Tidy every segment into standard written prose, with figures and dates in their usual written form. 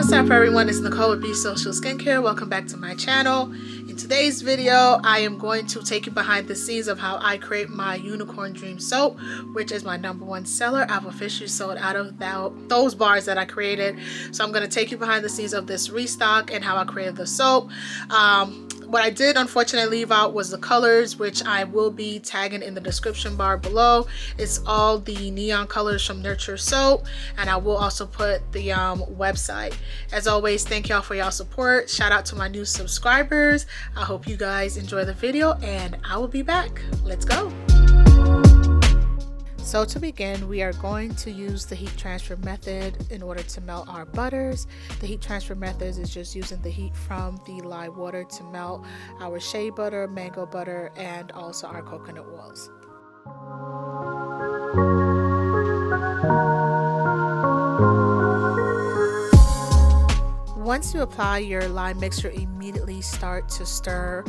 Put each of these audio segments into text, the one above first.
What's up everyone, it's Nicole with Be Social Skincare. Welcome back to my channel. In today's video, I am going to take you behind the scenes of how I create my Unicorn Dream soap, which is my #1 seller. I've officially sold out of those bars that I created. So I'm going to take you behind the scenes of this restock and how I created the soap. What I did unfortunately leave out was the colors, which I will be tagging in the description bar below. It's all the neon colors from Nurture Soap, and I will also put the website. As always, thank y'all for y'all support. Shout out to my new subscribers. I hope you guys enjoy the video, and I will be back. Let's go. So to begin, we are going to use the heat transfer method in order to melt our butters. The heat transfer method is just using the heat from the lye water to melt our shea butter, mango butter, and also our coconut oils. Once you apply your lye mixture, immediately start to stir.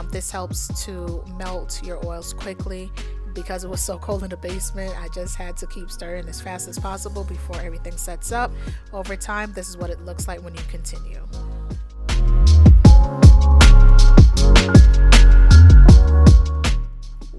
This helps to melt your oils quickly. Because it was so cold in the basement, I just had to keep stirring as fast as possible before everything sets up. Over time, this is what it looks like when you continue.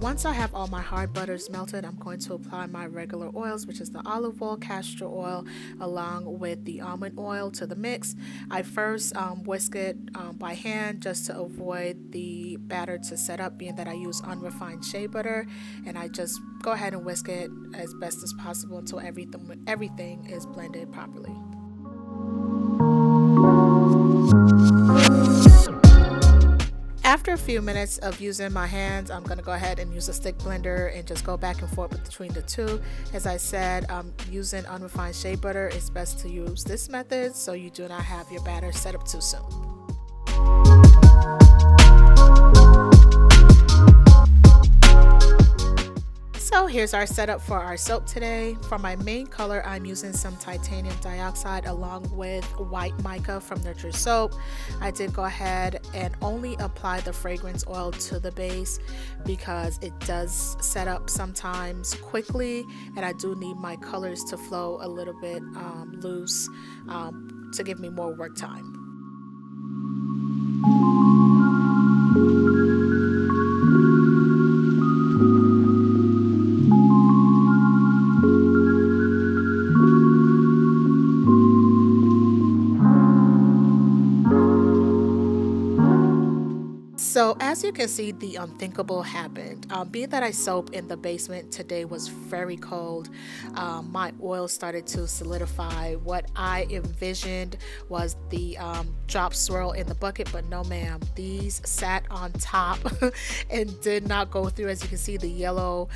Once I have all my hard butters melted, I'm going to apply my regular oils, which is the olive oil, castor oil, along with the almond oil to the mix. I first whisk it by hand just to avoid the batter to set up, being that I use unrefined shea butter, and I just go ahead and whisk it as best as possible until everything is blended properly. After a few minutes of using my hands, I'm going to go ahead and use a stick blender and just go back and forth between the two. As I said, using unrefined shea butter, it's best to use this method so you do not have your batter set up too soon. So here's our setup for our soap today. For my main color, I'm using some titanium dioxide along with white mica from Nurture Soap. I did go ahead and only apply the fragrance oil to the base because it does set up sometimes quickly, and I do need my colors to flow a little bit loose to give me more work time. So as you can see, the unthinkable happened. Being that I soap in the basement today was very cold, my oil started to solidify. What I envisioned was the drop swirl in the bucket, but no ma'am, these sat on top and did not go through. As you can see, the yellow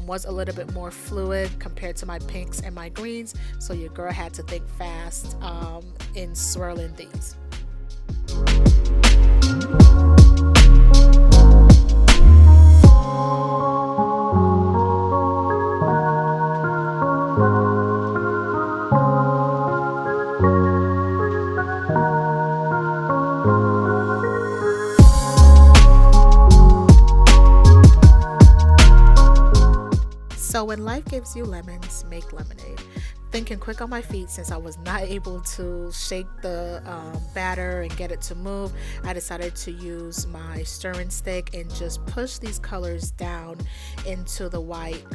was a little bit more fluid compared to my pinks and my greens, so your girl had to think fast in swirling these. So when life gives you lemons, make lemonade. Thinking quick on my feet, since I was not able to shake the batter and get it to move, I decided to use my stirring stick and just push these colors down into the white.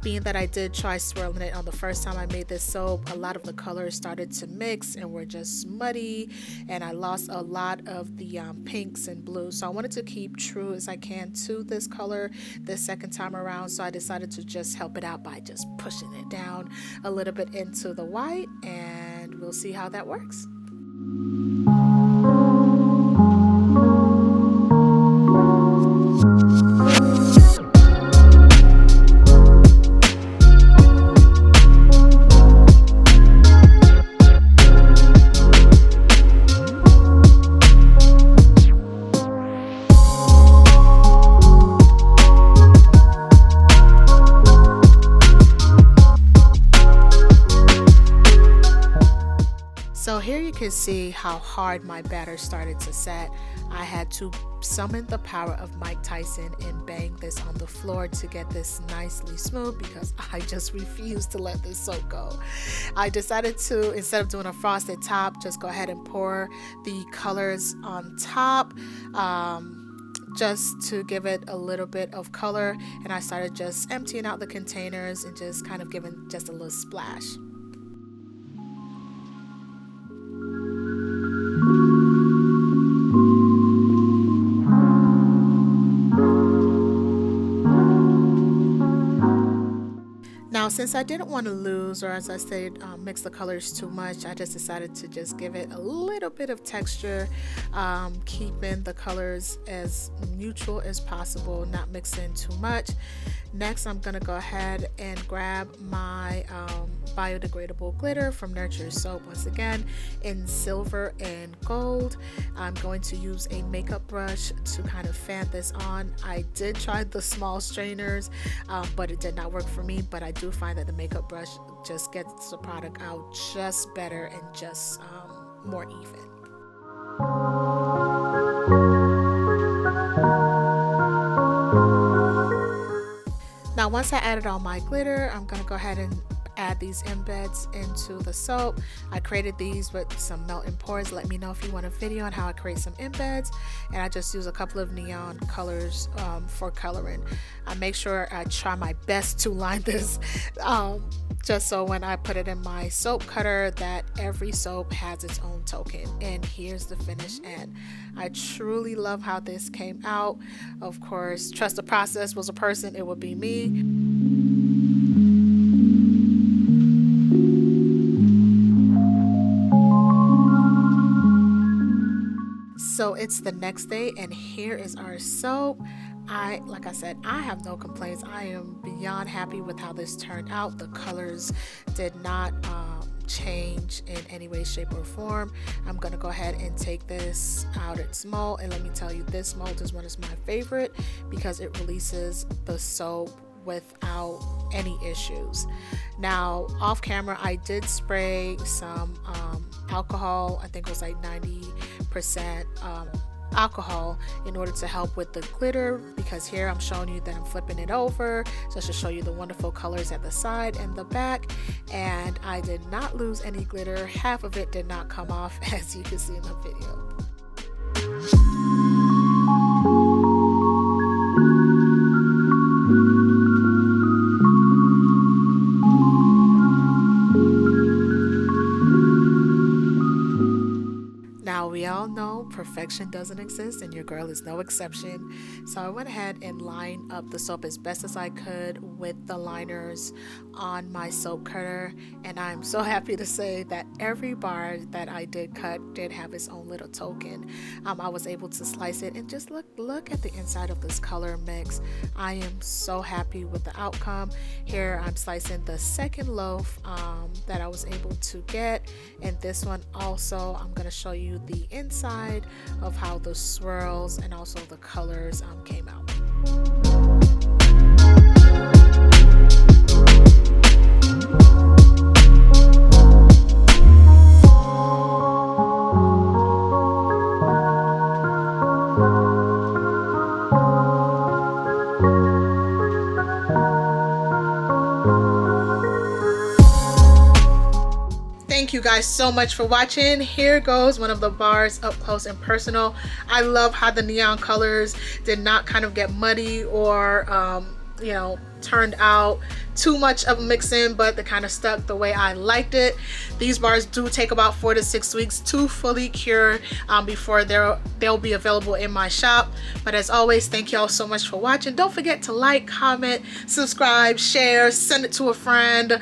Being that I did try swirling it on the first time I made this soap, a lot of the colors started to mix and were just muddy, and I lost a lot of the pinks and blues. So I wanted to keep true as I can to this color this second time around, so I decided to just help it out by just pushing it down a little bit into the white, and we'll see how that works. So here you can see how hard my batter started to set. I had to summon the power of Mike Tyson and bang this on the floor to get this nicely smooth because I just refused to let this soap go. I decided to, instead of doing a frosted top, just go ahead and pour the colors on top. Just to give it a little bit of color, and I started just emptying out the containers and just kind of giving just a little splash. Now, since I didn't want to lose, or as I said, mix the colors too much, I just decided to just give it a little bit of texture, keeping the colors as neutral as possible, not mixing too much. Next, I'm going to go ahead and grab my biodegradable glitter from Nurture Soap, once again in silver and gold. I'm going to use a makeup brush to kind of fan this on. I did try the small strainers, but it did not work for me, but I do find that the makeup brush just gets the product out just better and just more even. Now, once I added all my glitter, I'm going to go ahead and add these embeds into the soap. I created these with some melting pours. Let me know if you want a video on how I create some embeds. And I just use a couple of neon colors for coloring. I make sure I try my best to line this just so when I put it in my soap cutter that every soap has its own token. And here's the finished end. I truly love how this came out. Of course, trust the process. Was a person, it would be me. So it's the next day, and here is our soap. Like I said, I have no complaints. I am beyond happy with how this turned out. The colors did not change in any way, shape, or form. I'm gonna go ahead and take this out its mold, and let me tell you, this mold is one of my favorite because it releases the soap without any issues. Now, off camera, I did spray some alcohol. I think it was like 90% alcohol in order to help with the glitter, because here I'm showing you that I'm flipping it over just to show you the wonderful colors at the side and the back, and I did not lose any glitter. Half of it did not come off, as you can see in the video. Now, we all know perfection doesn't exist, and your girl is no exception. So I went ahead and lined up the soap as best as I could with the liners on my soap cutter, and I'm so happy to say that every bar that I did cut did have its own little token. I was able to slice it and just look at the inside of this color mix. I am so happy with the outcome. Here I'm slicing the second loaf that I was able to get, and this one also I'm going to show you the inside of how the swirls and also the colors came out. Thank you guys so much for watching. Here goes one of the bars up close and personal. I love how the neon colors did not kind of get muddy or you know, turned out too much of a mix-in, but they kind of stuck the way I liked it. These bars do take about 4 to 6 weeks to fully cure before they'll be available in my shop. But as always, thank y'all so much for watching. Don't forget to like, comment, subscribe, share, send it to a friend,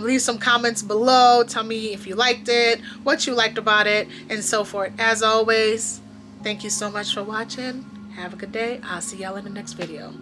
leave some comments below, tell me if you liked it, what you liked about it, and so forth. As always, thank you so much for watching. Have a good day. I'll see y'all in the next video.